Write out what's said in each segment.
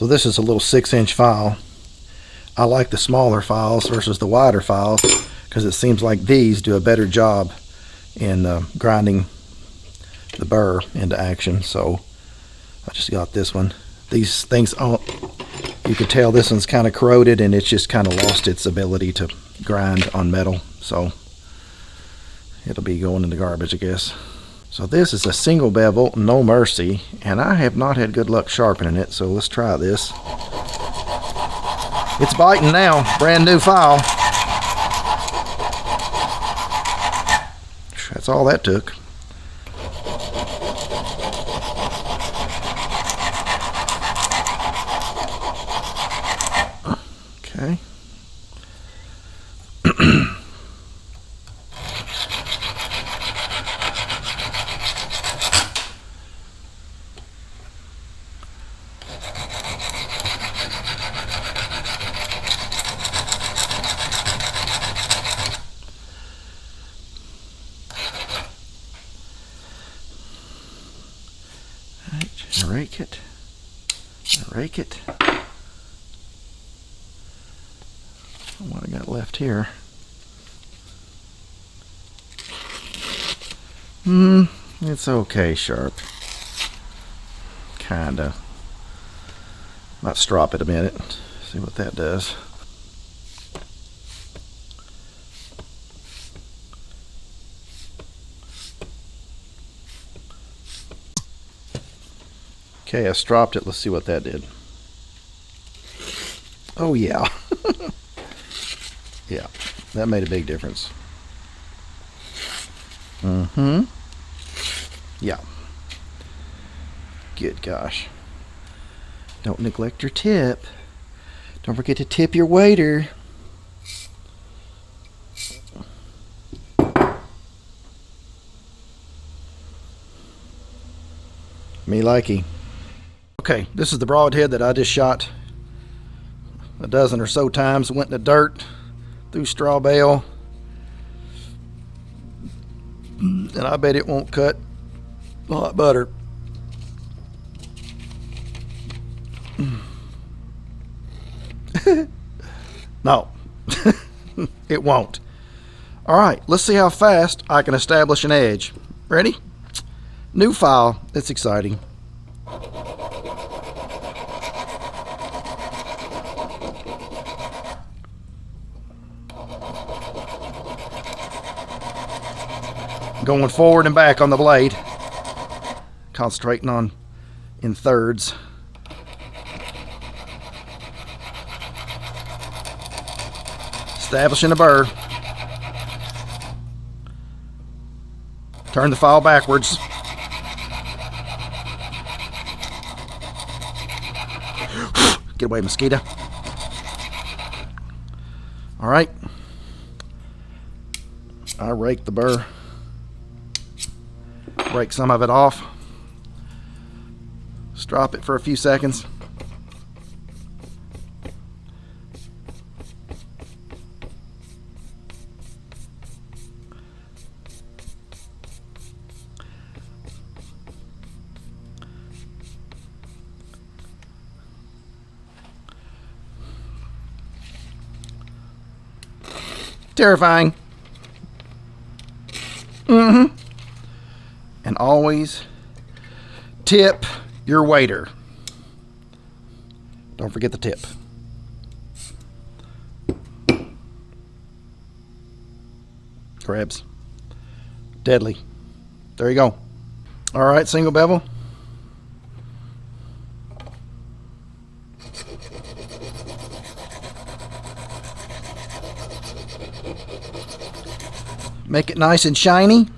So this is a little 6-inch file. I like the smaller files versus the wider files because it seems like these do a better job in grinding the burr into action. So I just got this one. These things, you can tell this one's kind of corroded and it's just kind of lost its ability to grind on metal. So it'll be going in the garbage, I guess. So this is a single bevel, no mercy, and I have not had good luck sharpening it, so let's try this. It's biting now, brand new file. That's all that took. Okay. Rake it, rake it. What I got left here? It's okay, sharp. Kinda. Might strop it a minute. See what that does. Okay, I stropped it. Let's see what that did. Oh yeah. Yeah, that made a big difference. Yeah. Good gosh. Don't neglect your tip. Don't forget to tip your waiter. Me likey. Okay, this is the broadhead that I just shot a dozen or so times. Went in the dirt, through straw bale, and I bet it won't cut a lot better. No, it won't. All right, let's see how fast I can establish an edge. Ready? New file. It's exciting. Going forward and back on the blade, concentrating on in thirds. Establishing a burr. Turn the file backwards. Get away, mosquito. All right. I rake the burr. Break some of it off. Strop it for a few seconds. Terrifying. And always tip your waiter. Don't forget the tip. Crabs. Deadly. There you go. All right, single bevel. Make it nice and shiny.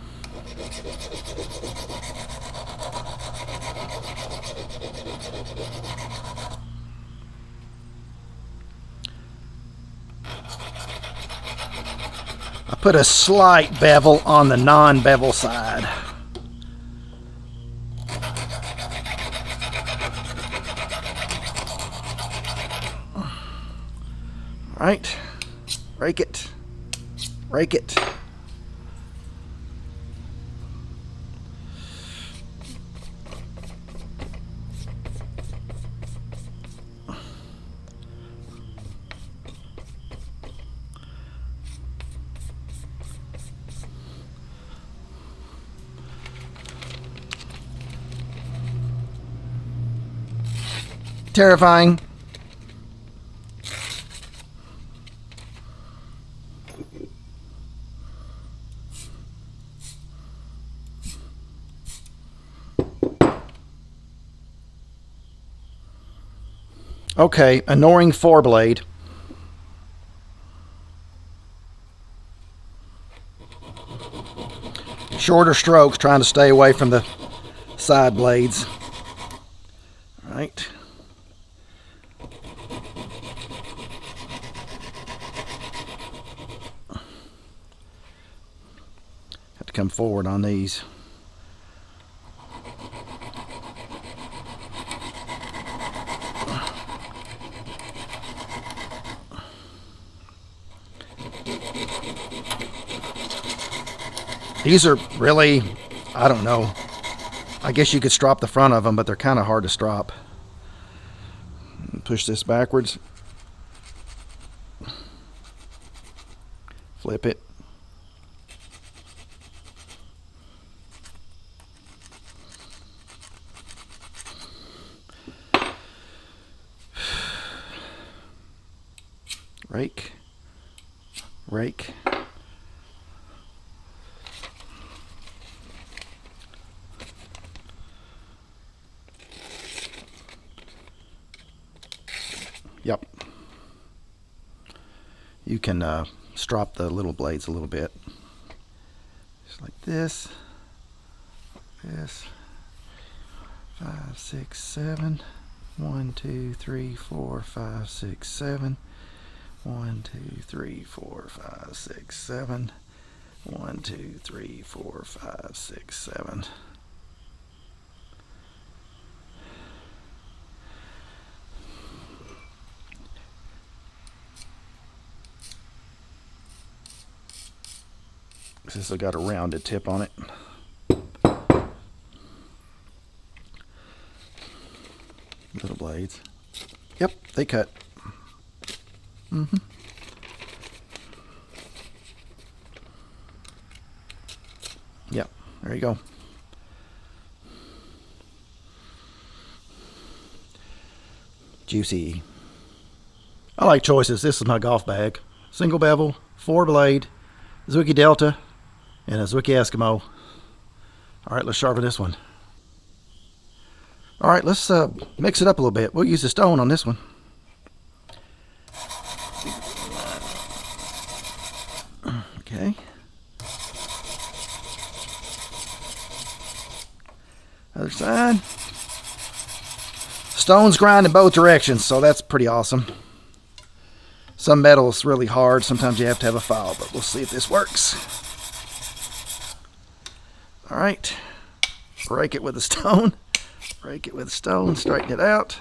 I put a slight bevel on the non-bevel side. All right, rake it, rake it. Terrifying. Okay, annoying 4-blade. Shorter strokes, trying to stay away from the side blades. All right. Have to come forward on these. These are really, I don't know. I guess you could strop the front of them, but they're kind of hard to strop. Push this backwards. Flip it. Rake. Rake. Yep. You can strop the little blades a little bit. Just like this. This. 5, 6, 7. 1, 2, 3, 4, 5, 6, 7. 1, 2, 3, 4, 5, 6, 7. 1, 2, 3, 4, 5, 6, 7. This has got a rounded tip on it. Little blades. Yep, they cut. Mm-hmm. Yep, there you go. Juicy. I like choices. This is my golf bag. Single bevel, 4-blade, Zwickey Delta, and a Zwickey Eskimo. All right, let's sharpen this one. All right, let's mix it up a little bit. We'll use the stone on this one. Okay. Other side. Stones grind in both directions, so that's pretty awesome. Some metal is really hard. Sometimes you have to have a file, but we'll see if this works. All right. Break it with a stone. Break it with a stone. Straighten it out.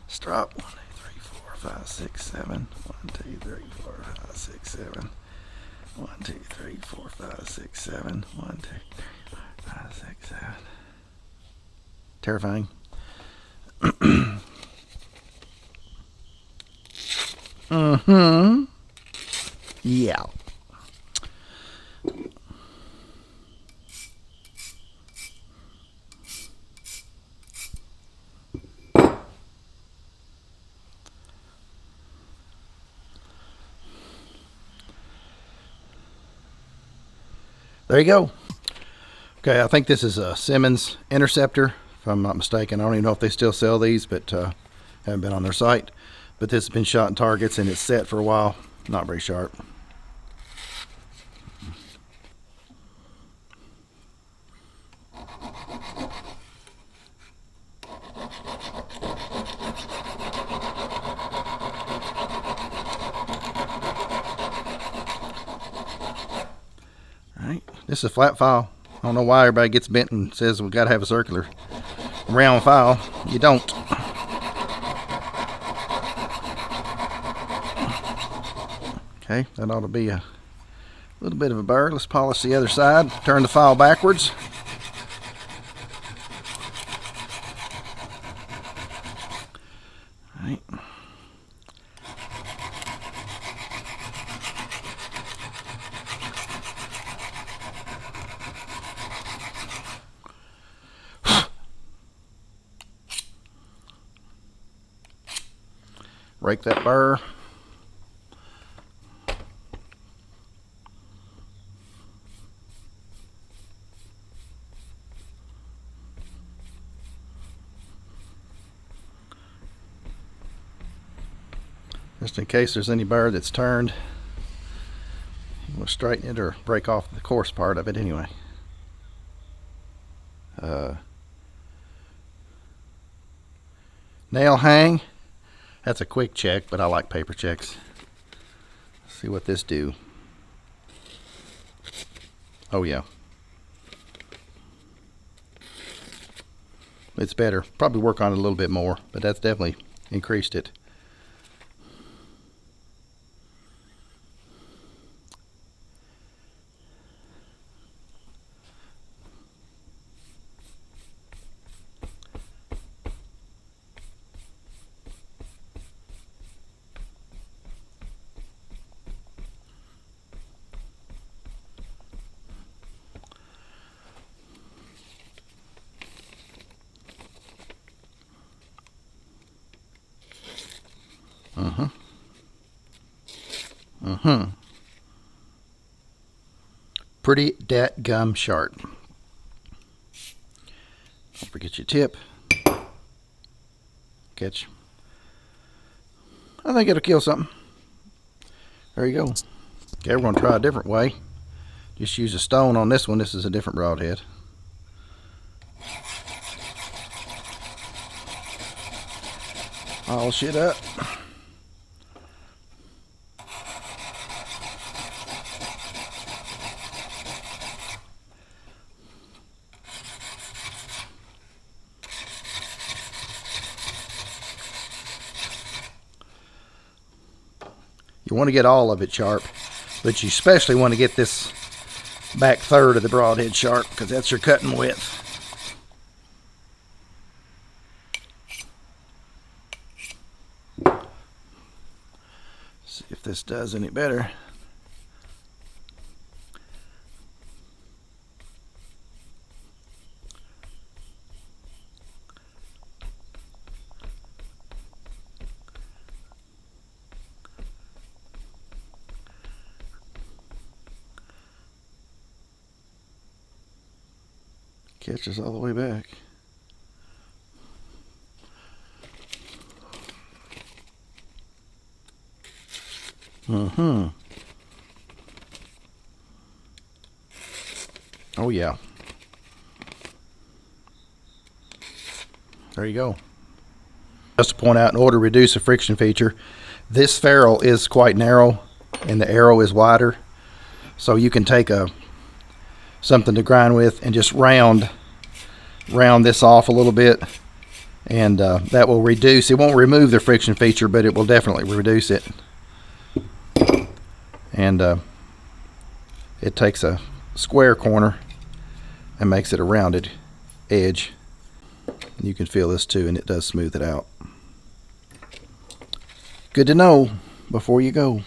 Strop. 1, 2, 3, 4, 5, 6, 7. 1, 2, 3, 4, 5, 6, 7. 1, 2, 3, 4, 5, 6, 7. 1, 2, 3, 4, 5, 6, 7. Terrifying. Mm-hmm. Yeah. There you go. Okay, I think this is a Simmons Interceptor, if I'm not mistaken. I don't even know if they still sell these, but haven't been on their site. But this has been shot in targets and it's set for a while. Not very sharp. Alright, this is a flat file. I don't know why everybody gets bent and says we've got to have a circular round file. You don't. Okay, that ought to be a little bit of a burr. Let's polish the other side. Turn the file backwards. All right. Break that burr. Just in case there's any burr that's turned, we'll straighten it or break off the coarse part of it anyway. Nail hang, that's a quick check, but I like paper checks. Let's see what this do. Oh yeah, it's better. Probably work on it a little bit more, but that's definitely increased it. Pretty dat gum sharp. Don't forget your tip. Catch. I think it'll kill something. There you go. Okay, we're going to try a different way. Just use a stone on this one. This is a different broadhead. All shit up. You want to get all of it sharp, but you especially want to get this back third of the broadhead sharp because that's your cutting width. See if this does any better. Catches all the way back. Oh yeah. There you go. Just to point out, in order to reduce the friction feature, this ferrule is quite narrow and the arrow is wider. So you can take something to grind with and just round this off a little bit, and that will reduce. It won't remove the friction feature, but it will definitely reduce it. And it takes a square corner and makes it a rounded edge. You can feel this too, and it does smooth it out. Good to know before you go.